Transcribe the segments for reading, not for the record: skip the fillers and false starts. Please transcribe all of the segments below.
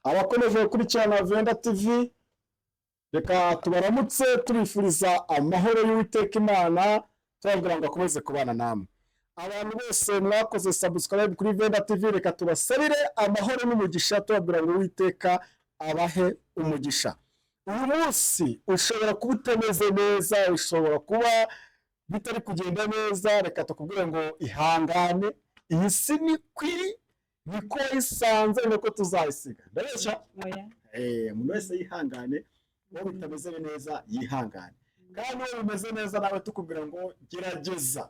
abakomeje gukurikirana Venda TV, reka tubaramutse turifuriza amahoro y'Uwiteka Imana, tubabwira ngo akomeze kubana namwe. Abantu bose mwakoze subscribe kuri Venda TV, reka tubasabire amahoro n'umugisha, tubabwira ngo Uwiteka abahe umugisha. Uyu munsi ushobora kuba utameze neza, ushobora kuba bitari kugenda neza, reka tukubwire ngo ihangane, iyi si ni kwiri niko isanze nuko tuzayisiga. Ndabeshya? Umuntu wese yihangane, uwo bitameze neza yihangane, kandi uwo bimeze neza nawe tukubwira ngo gerageza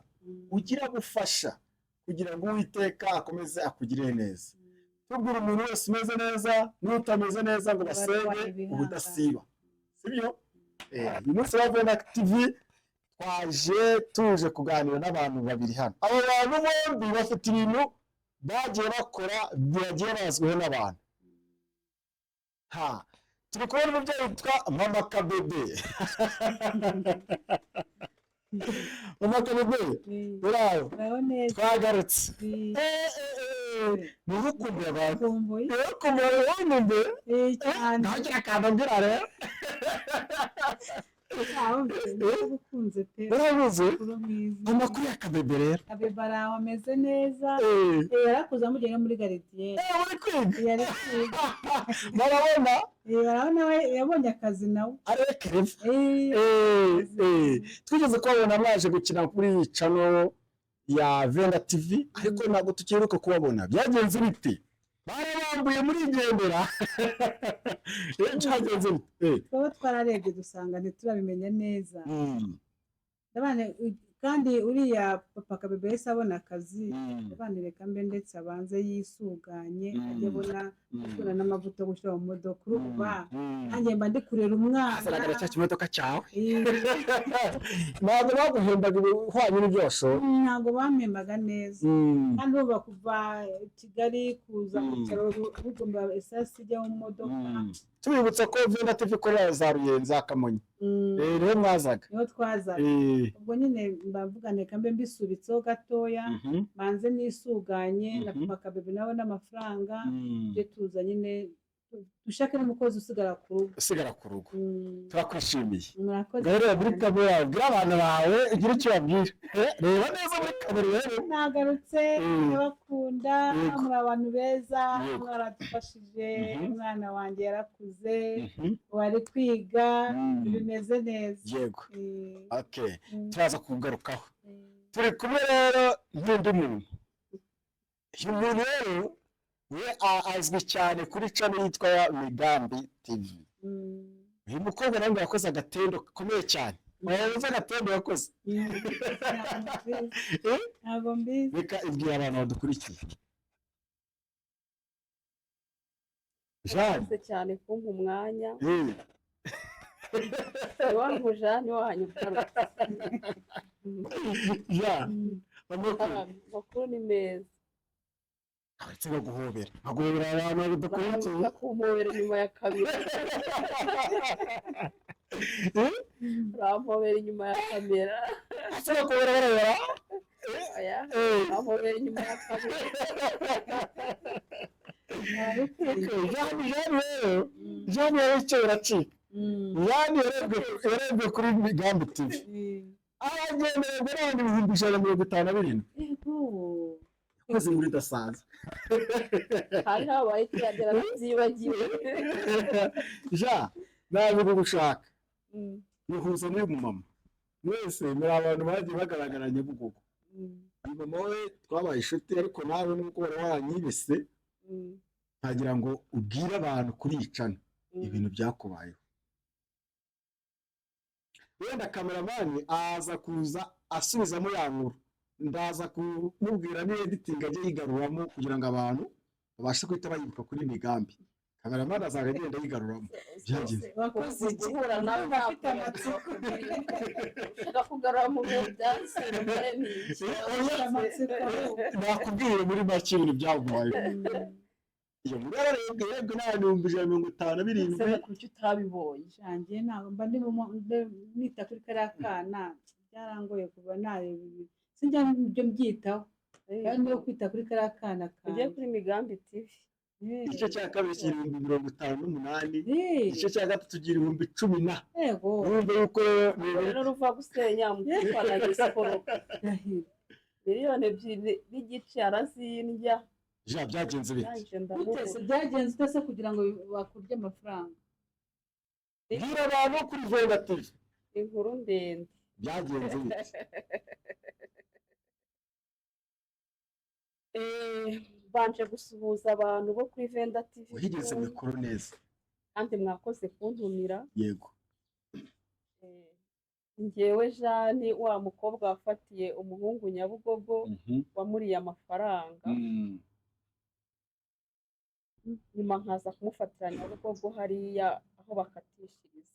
ugira gufasha kugira ngo Uwiteka akomeze akugirire neza. Tubwira umuntu wese umeze neza n'utameze neza ngo basenge ubudasiba, sibyo? Uyu munsi wa Venda TV tuje kuganira n'abantu babiri hano. Abo bantu bombi bafite ibintu bagiye bakora byagiye bazwiho n'abantu. Turi kubona umubyeyi witwa Mama Kabebe. Mama Kabebe, uraho? Twagarutse. Nurukumbuye abantu. Nurukumbuye wumve. Ntagira akantu mbwira rero. Urabuze? Amakuru ya Kabebe rero. Kabebe araho ameze neza. Yarakuze amujyanye muri garidiyeri. Uri kwiga? Yari kwiga. Murabona? Urabona we yabonye akazi nawe. Arekereva. Twigeze kubabona mwaje gukina kuri iyi channel ya Venda TV, ariko ntabwo tukiruka kubabona. Byagenze bite? Barabambuye muri igendera. Byagenze bite? Twaba twararebye dusanga ntiturabimenya neza. Kandi uriya Papa Kabebe yahise abona akazi, abana reka mbe ndetse abanze yisuganye, ajye abona gukura n'amavuta yo gushyira mu modoka. Urumva nanjye mba ndi kurera umwana. Azaragara cya kimodoka cyawe. Ntabwo baguhembaga ibihwanye n'ibyosho. Ntabwo bampembaga neza. Kandi uba kuva Kigali kuza mu cyaro bigomba esasi ijya mu modoka. Tubibutsa ko Venda TV ikorera za Ruyenzi, Kamonyi. Rero mwazaga. Niho twazaga. Ubwo nyine mbavugane kambe mbisubitseho gatoya, banze nisuganye na Papa Kabebe nawe n'amafaranga, byo tuza nyine dushake n'umukozi usigara ku rugo. Turakwishimiye. Rero muri kamera bwira abantu bawe ugira icyo babwira. Reba neza muri kamera rero. Nagarutse ndabakunda, muri abantu beza, mwaradufashije, umwana wanjye yarakuze, wari kwiga, bimeze neza. Yego. Okay. Turaza kugarukaho. Turi kumwe rero n'undi muntu. Uyu muntu rero we azwi cyane kuri channel yitwa ya Migambi TV. Uyu mukobwa nawe yakoze agatendo gakomeye cyane. Wabuze agatendo yakoze. Ntabwo mbizi. Reka ibwira abantu badukurikiye. Jeanne cyane kumpa umwanya. Wangu Jeanne wanyukana. Makuru ni meza. Aretse guhobera. Aguhobera abantu badukurikiye. Kumubera nyuma ya kabiri. Ramubera inyuma ya kamera. Ase bakubera barabara. Aya. Ramubera inyuma ya kamera. Jeanne icyo biracika. Jeanne yarebwe kuri Migambi TV. Aragendererwa n'abandi 157. Yakoze muri dasanzwe. Hari habaye cyagera byibagiwe. Ntabwo gushaka. Nihuza n'uyu mumama. Mwese muri abantu bagiye bagaragara Nyabugogo. Uyu mama we twabaye inshuti, ariko nawe nubwo waranyibise, ntagira ngo ubwire abantu kuri iyi channel ibintu byakubayeho. Wenda kameramani aza kuza asubizamo ya nkuru, ndaza kumubwira ni editing ajye yigaruramo kugira ngo abantu babashe kwita bayibuka kuri Migambi. Kameramani azaga agenda yigaruramo. Byagenze Wakoze guhura nawe bafite amatsiko. Shaka kugarura mu byansi nakubwira muri make ibintu byagubayeho. Iyo muri yarebwe n'abantu 157. kuki utabibonye. Janjye ntabwo mba nita kuri kariya kana, byarangoye kuva nareba ibi. Sinjya ibyo mbyitaho. Kandi no kwita kuri kariya kana ujye kuri Migambi TV. igice cya kabiri kigira ibihumbi 58, Eh, igice cya gatatu kigira ibihumbi 10. yego urumva yuko rero ruva gusenya mukwana gisoro ndahiro miliyoni 2 n'igice arazindya ja byagenze bite yanje ndamuha byagenze utese kugira ngo bakurye amafaranga bwira abantu kuri Venda TV inkuru ndende byagenze bite banje gusuhuza abantu bo kuri Venda TV uhigeze mikoro neza kandi mwakoze kuntumira yego njyewe Jane wa mukobwa wafatiye umuhungu Nyabugogo wamuriye amafaranga nyuma nkaza kumufatira Nyabugogo hariya aho bakatishiriza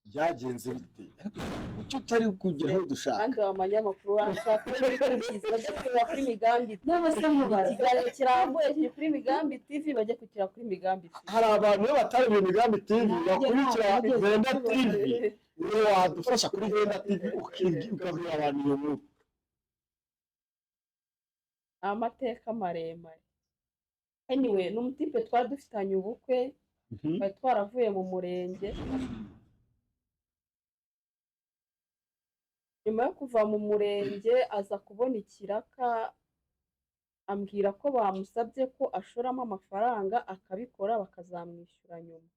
byagenze bite icyo utari kugira aho dushaka kandi abanyamakuru bashaka kubikurikiza bajya kureba kuri Migambi n'abase mubaza ikiganiro kirambuye kiri kuri Migambi TV bajya kukira kuri Migambi TV hari abantu iyo batariye Migambi TV bakurikira Venda TV niwe wadufasha kuri Venda TV ukabwira abantu iyo nkuru amateka maremare anyway n'umutipe twari dufitanye ubukwe twari twaravuye mu murenge nyuma yo kuva mu murenge aza kubona ikiraka ambwira ko bamusabye ko ashoramo amafaranga akabikora bakazamwishyura nyuma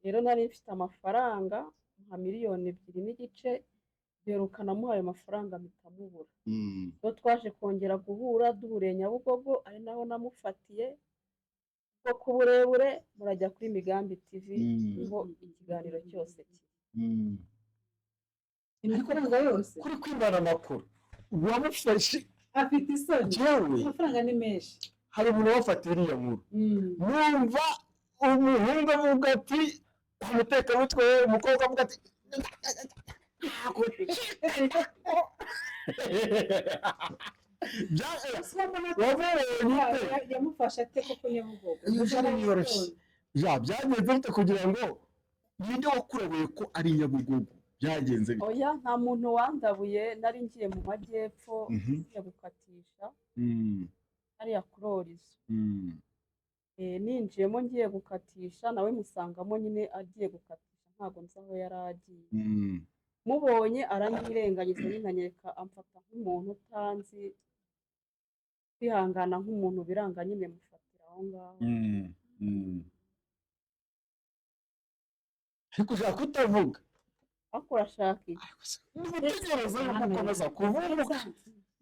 rero nari mfite amafaranga nka 2 n'igice berukana muhaye amafaranga mitamubura so twaje kongera guhura duhuriye Nyabugogo ari naho namufatiye ko ku burebure murajya kuri Migambi TV niho ikiganiro cyose kiri amafaranga yose kuri kwibana amakuru wamufashe afite isoni jewe amafaranga ni menshi hari umuntu wafatiye iriya nkuru numva umuhungu avuga ati umutekamutwe umukobwa avuga ati yamufashe ate koko Nyabugogo byagenze bite kugira ngo ninde wakurabeye ko ari Nyabugogo byagenze bite oya nta muntu wandabuye nari ngiye mu majyepfo ngiye gukatisha hariya kuri Orizo ninjiyemo ngiye gukatisha nawe musangamo nyine agiye gukatisha ntabwo nzi aho yari agiye mubonye aranyirengagiza nyine anyereka amfata nk'umuntu utanzi kwihangana nk'umuntu biranga nyine mufatira aho ngaho ariko ushaka kutavuga ariko urashaka iki utegereza yuko ukomeza kuvuga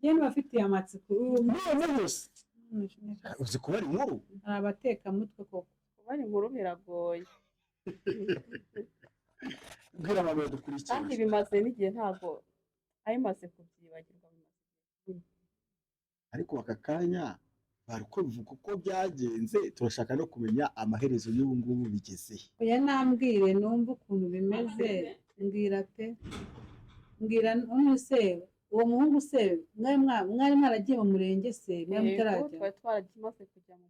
yewe bafitiye amatsiko none yose uzi kuba ari inkuru hari abatekamutwe koko kuba ari inkuru biragoye bwira abantu badukurikiye kandi bimaze n'igihe ntabwo ayimaze kubyibagirwa ariko aka kanya bari ko bivuga uko byagenze turashaka no kumenya amaherezo y'ubu ngubu bigeze oya nambwire numva ukuntu bimeze mbwira pe mbwira se uwo muhungu se mwari mwaragiye mu murenge se mwari mutarajya twari twaragimaze kujya mu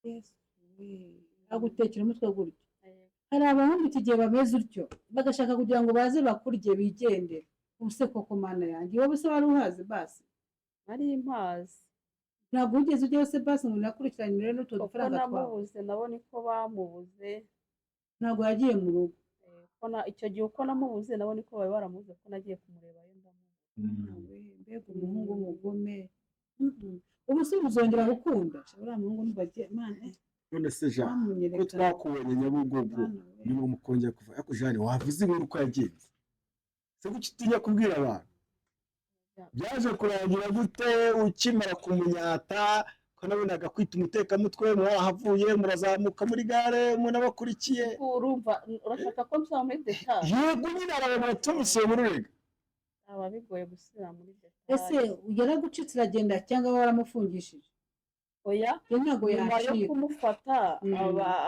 murenge agutekera umutwe gutyo hari abahungu iki gihe bameze utyo bagashaka kugira ngo baze bakurye bigendere ubuse koko mana yanjye wowe se wari uhazi basi nari impazi ntabwo wigeze ujyayo se basi ngo nakurikirane rero n'utwo dufaranga twawe namubuze nabone ko bamubuze ntabwo yagiye mu rugo icyo gihe uko namubuze nabone ko bari baramubuze ko nagiye kumurebayo ndamubuze mbega umuhungu w'umugome ubu se uzongera gukunda uriya muhungu ntubagiye mana none se Jean ko twakubonye Nyabugogo niba mukongera kuva ariko Jean wavuze inkuru uko yagenze se kuki utinya kubwira abantu byaje kurangira gute ukimara kumunyata ko nabonaga kwita umutekamutwe mwahavuye murazamuka muri gare umuntu abakurikiye urumva urashaka ko nsaba muri detail yego nyine abantu batumisiye muri rega aba bigoye gusubira muri detail ese yaragucitse iragenda cyangwa waramufungishije oya ntabwo nyuma yo yacika kumufata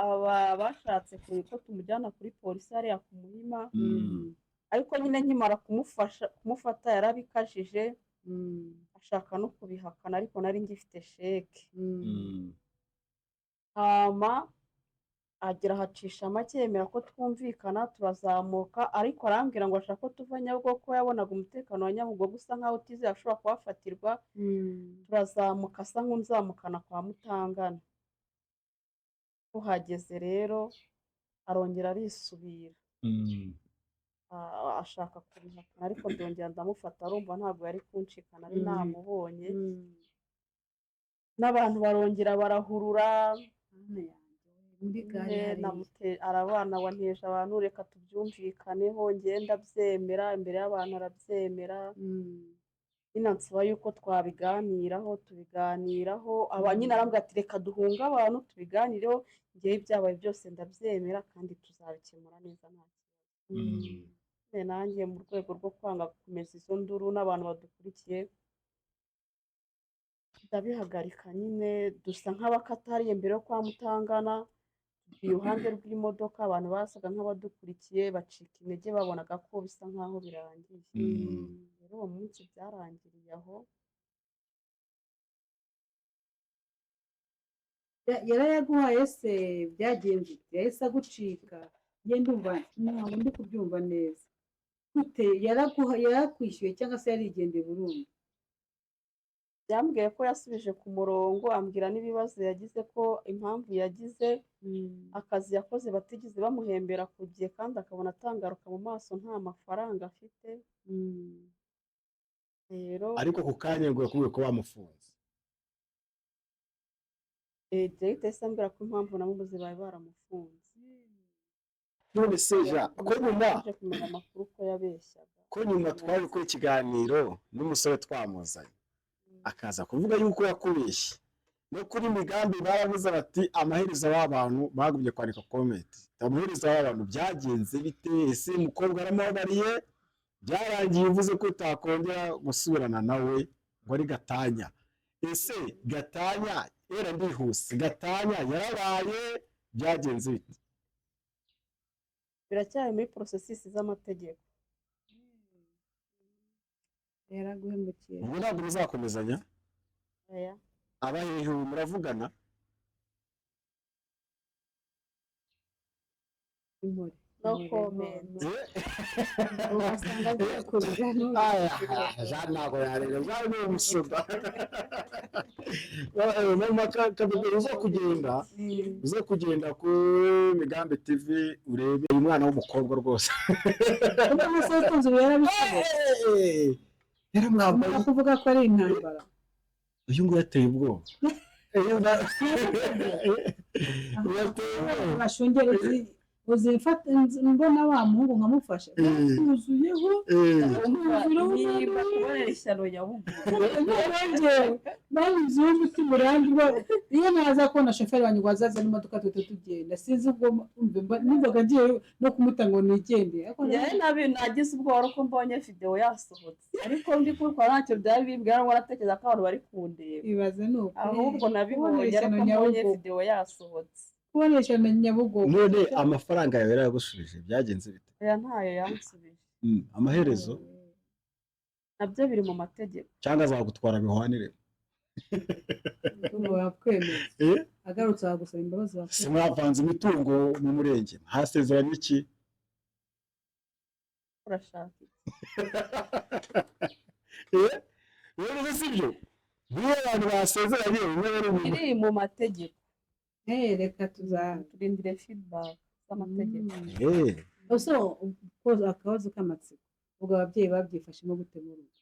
aba bashatse ko tumujyana kuri polisi hariya ku Muhima ariko nyine nkimara kumufata yarabikajije ashaka no kubihakana ariko nari ngifite sheke hama agira ahacisha make yemera ko twumvikana turazamuka, ariko arambwira ngo ashaka ko tuva Nyabugogo ko yabonaga umutekano wa Nyabugogo usa nkaho utizeye ashobora kuhafatirwa. Turazamuka asa nk'unzamukana kwa Mutangana. Tuhageze rero arongera arisubira, ashaka kubihakana, ariko ndongera ndamufata, arumva ntabwo yari kuncika, nari namubonye. N'abantu barongera barahurura, arabana wanteje abantu, reka tubyumvikaneho, ngenda byemera imbere y'abantu, arabyemera. Nyine nsaba yuko twabiganiraho, tubiganiraho, nyine arambwira ati reka duhunge abantu tubiganireho, ngewe ibyabaye byose ndabyemera kandi tuzabikemura neza nta kibazo. Nanjye mu rwego rwo kwanga gukomeza izo nduru n'abantu badukurikiye, ndabihagarika nyine, dusa nk'abakatariye mbere yo kwa Mutangana, iruhande rw'imodoka, abantu basaga nk'abadukurikiye bacika intege, babonaga ko bisa nkaho birangiye. Rero uwo munsi byarangiriye aho. Yarayaguhaye se byagenze yahise agucika? Ndumva ntabwo ndi kubyumva neza. Gute yarakwishyuye cyangwa se yarigendeye burundu? Byambwiye ko yasubije ku murongo, ambwira n'ibibazo yagize, ko impamvu yagize akazi yakoze batigeze bamuhembera ku gihe, kandi akabona atangaruka mu maso nta mafaranga afite. Rero ariko ku kanya ngo yakubwiye ko bamufunze. Direct yahise ambwira ko impamvu namubuze bari baramufunze. None se ja ko nyuma kumenya amakuru ko yabeshyaga, ko nyuma twaje gukora ikiganiro n'umusore twamuzanye akaza kuvuga yuko yakubeshye, no kuri Migambi baravuze bati amaherezo y'abantu bagumye kwandika comment, amaherezo y'abantu byagenze bite? Ese umukobwa aramubariye, byarangiye uvuze ko utakongera gusubirana nawe ngo ari gatanya. Ese gatanya era ndihuse, gatanya yarabaye, byagenze bite? biracyari muri processes z'amategeko. Yaraguhemukiye. Ubwo ntabwo muzakomezanya? Oya. Abahehe muravugana? Impore. No comment. Wasanga byakurira ntabwo yareba, ni umusuda. uze kugenda ku Migambi TV urebe uyu mwana w'umukobwa rwose. umusore ukunze ubu yarabishoboye. Yaramwambaye kuvuga ko ari intambara. uyu nguyu ateye ubwoba. Bashungerezi uzifata mbona wa muhungu nkamufasha yuzuyeho niba kuboresha Nyabugogo babizi ubuti burangi. Iyo naza kubona shoferi wanjye wazaza n'imodoka tugenda, sinzi ubwo nimbaga ngiye no kumutanga ngo nigende. njyewe nagize ubwoba ko mbonye video yasohotse, ariko ndi kubikora ntacyo byari bimbwira, ngo aratekereza ko abantu bari kundeba. Ibaze nuko ahubwo nabibonye ariko mbonye video yasohotse. kubonesha na Nyabugogo. None amafaranga yawe yaragusubije, byagenze bite? Oya, ntayo yansubije. Amaherezo nabyo biri mu mategeko, cyangwa azagutwara bihwanire. Wakwemeza agarutse agusaba imbabazi. Simwavanze imitungo mu murenge, hasezeranye iki? urashaka rero sibyo niyo abantu basezeranye biri mu mategeko. Reka turindire feedback z'amategeko. So akabazo k'amatsiko, ubwo ababyeyi babyifashemo gute mu rugo?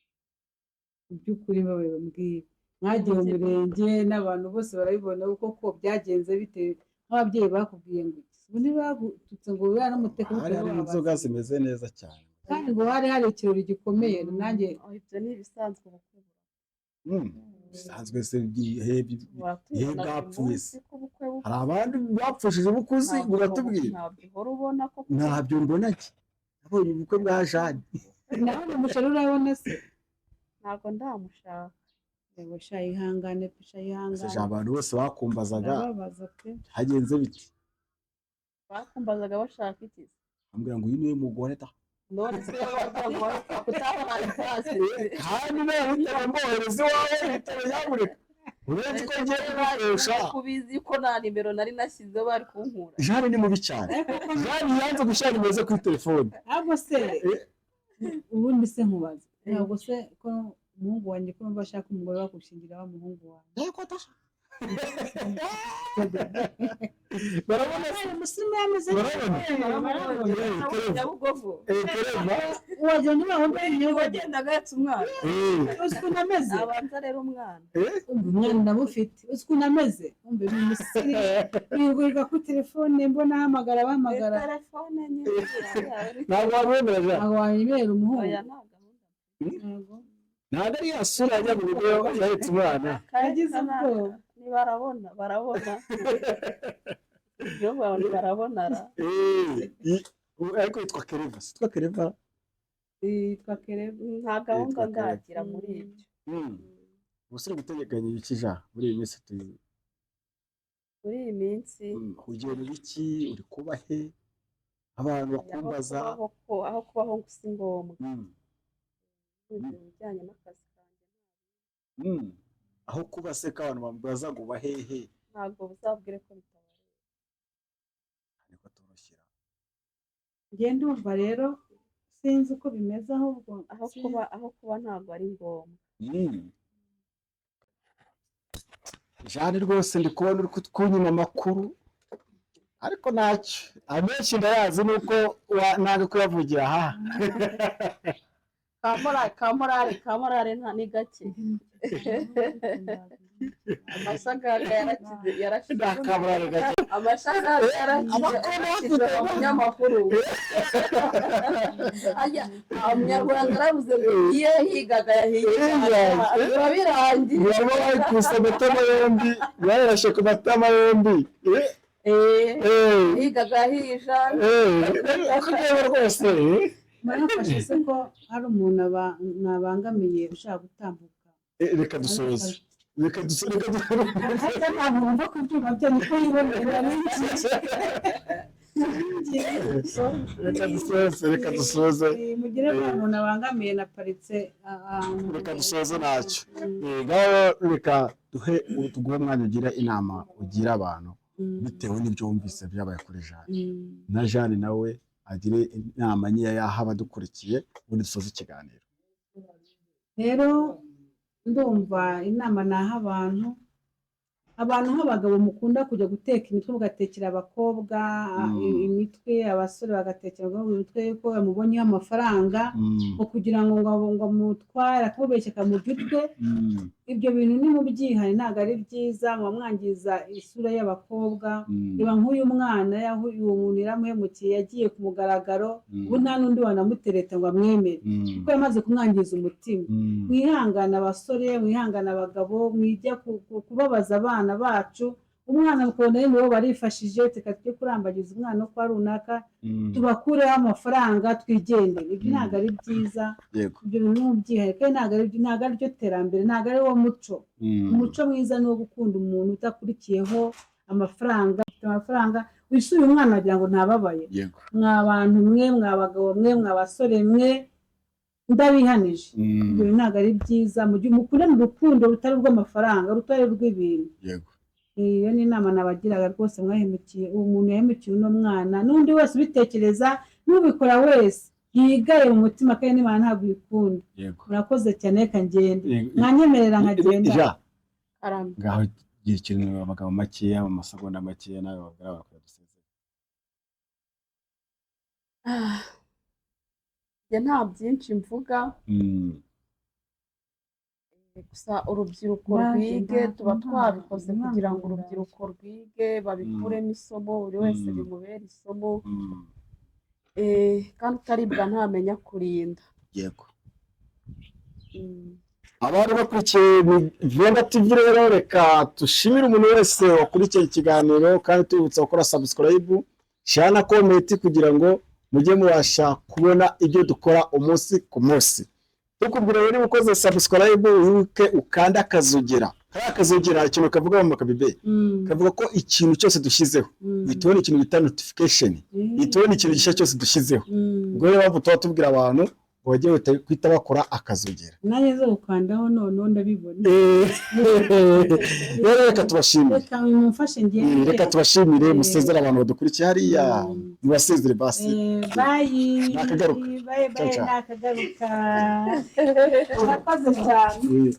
Mu by'ukuri babaye bambwira mwagiye mu murenge n'abantu bose barabibona uko byagenze bite, nk'ababyeyi bakubwiye ngo ubu ntibagututse ngo buriya n'umutekano hari inzoga zimeze neza cyane, kandi ngo hari ikirori gikomeye. Nanjye ibyo ni ibisanzwe ubukwe bisanzwe se igihe bwapfuye se, hari abandi bapfushije ubukuzi buratubwira. ntabyo uhora ubona ko ntabyo mbona ki nabonye ubukwe bwa Jane. nawe umusheri urabona se? ntabwo ndamushaka. Yego ihangane ihangane. Abantu bose bakumbazaga Ndababaza pe. hagenze biti? bakumbazaga bashaka iki? ambwira ngo uyu niwe mugore ta. none se wavuga kutabahaye ipasi kandi nawe utamwohereza iwawe ibitaro yamureka. urenze ko ngiye kugukoresha kubizi ko nta nimero nari nashyizeho bari kunkura. Jane ni mubi cyane. Jane yanze gushyira nimero ze kuri telefone. ahubwo se ubundi se nkubaza ntabwo se ko umuhungu wanjye ko numva ashaka umugore wakushingira wa muhungu wanjye barabona umusirimu yameze Nyabugogo wagenda uba wambaye imyenda wagendaga ahetse umwana. uzi ukuntu ameze Abanza rero umwana. umwana ndamufite uzi ukuntu ameze umbe ni umusirimu yigurirwa kuri telefone mbona ahamagara bahamagara Telefone nyine. ntabwo wamwemera Jane. ntabwo wanyibera umuhungu Oya nta Yego. gahunda. ntabwo ari ya sura ajya mu rugo yahetse umwana. Yagize ubwoba. Ni barabona. Iyo babona barabona ra. ariko yitwa Kereva sitwa Kereva. Yitwa Kereva. Nta gahunda ndagira muri ibyo. ubusore gutegekanya ibiki ja muri iyi minsi Muri iyi minsi ugiye mu biki uri kuba he abantu bakumbaza aho kubaho si ngombwa. Ibijyanye n'akazi kanjye aho kuba se ko abantu bamubaza ngo bahehe ntabwo buzabwire ko bitabareba. ariko turushyira Ngende umva rero sinzi uko bimeze ahubwo aho kuba ntabwo ari ngombwa. Jane rwose ndi kubona uri kunyima amakuru ariko ntacyo amenshi ndayazi nuko ntabwo kuyavugira aha. Kamorare nta ni gake. Amashagaga yarashize amashagaga yarashize umunyamakuru. Umunyarwanda aravuze ngo iyo yigaga yahigaga biba birangiye. barimo bayikuse amatama yombi bayarashe ku matama yombi. Yigaga yahijana kureba rwose murafashe se ko hari umuntu nabangamiye ushaka gutambuka. reka dusoze reka ntabwo wumva kubyuma byo niko yibonera reka dusoze mugire ko umuntu abangamiye na paritse ahantu. reka dusoze ntacyo ngaho reka tuguhe umwanya ugira inama ugira abantu bitewe n'ibyo wumvise byabaye kuri Jane na Jane nawe agire inama nkeya yaha abadukurikiye ubundi dusoze ikiganiro. Rero ndumva inama naha abantu nk'abagabo mukunda kujya guteka imitwe mugatekera abakobwa imitwe abasore bagatekera imitwe yuko bamubonyeho amafaranga kugira ngo amutware akubeshye akamurya utwe. Ibyo bintu ni mu byihane ntabwo ari byiza muba mwangiza isura y'abakobwa. Reba nk'uyu mwana uwo muntu yaramuhemukiye yagiye ku mugaragaro ubu nta n'undi wanamutereta ngo amwemere kuko yamaze kumwangiza umutima. Mwihangane abasore mwihangane abagabo mwijya kubabaza abana bacu. Umwana mukabona nibo barifashije reka tujye kurambagiza umwana kwa runaka tubakureho amafaranga twigendere. Ibyo ntabwo ari byiza. Ibyo bintu byihariye kandi ntabwo ari byo terambere ntabwo ari wo muco. Umuco mwiza ni uwo gukunda umuntu utakurikiyeho amafaranga wisuye umwana wagira ngo ntababaye. Mwa bantu mwe mwa bagabo mwe mwa basore mwe ndabihanije. Ibyo ntabwo ari byiza mukure mu rukundo rutari rw'amafaranga rutari rw'ibintu. Iyo ni inama nabagiraga rwose mwahemukiye uwo muntu yahemukiye uno mwana n'undi wese ubitekereza n'ubikora wese yigaye mu mutima kandi n'Imana ntabwo uyikunda. Murakoze cyane reka ngende mwanyemerera nkagenda. ngaho gira ikintu amagambo makeya mu masegonda makeya nawe wabwira abantu dusezeye. nta byinshi mvuga gusa urubyiruko rwige tuba twabikoze kugira ngo urubyiruko rwige babikuremo isomo buri wese bimubera isomo kandi utaribwa ntamenya kurinda. Yego abari bakurikiye Venda TV rero reka dushimire umuntu wese wakurikiye ikiganiro kandi tubibutsa gukora subscribe share na comment kugira ngo mujye mubasha kubona ibyo dukora umunsi ku munsi. Tukubwira rero ukoze subscribe wibuke ukanda akazogera. Akazogera ikintu kavuga mu makabibe kavuga ko ikintu cyose dushyizeho bitubona ikintu bita notification bitubona ikintu gishya cyose dushyizeho. Ubwo rero bavuga tubwira abantu bagiye guhita bakora akazogera. nanjye zo gukandaho noneho ndabibona. Rero reka tubashimire. Reka mumfashe ngende. Reka tubashimire musezera abantu badukurikiye hariya mubasezere basi. Bayi. Nakagaruka. Bayi Ciao, ciao. nakagaruka. Urakoze cyane.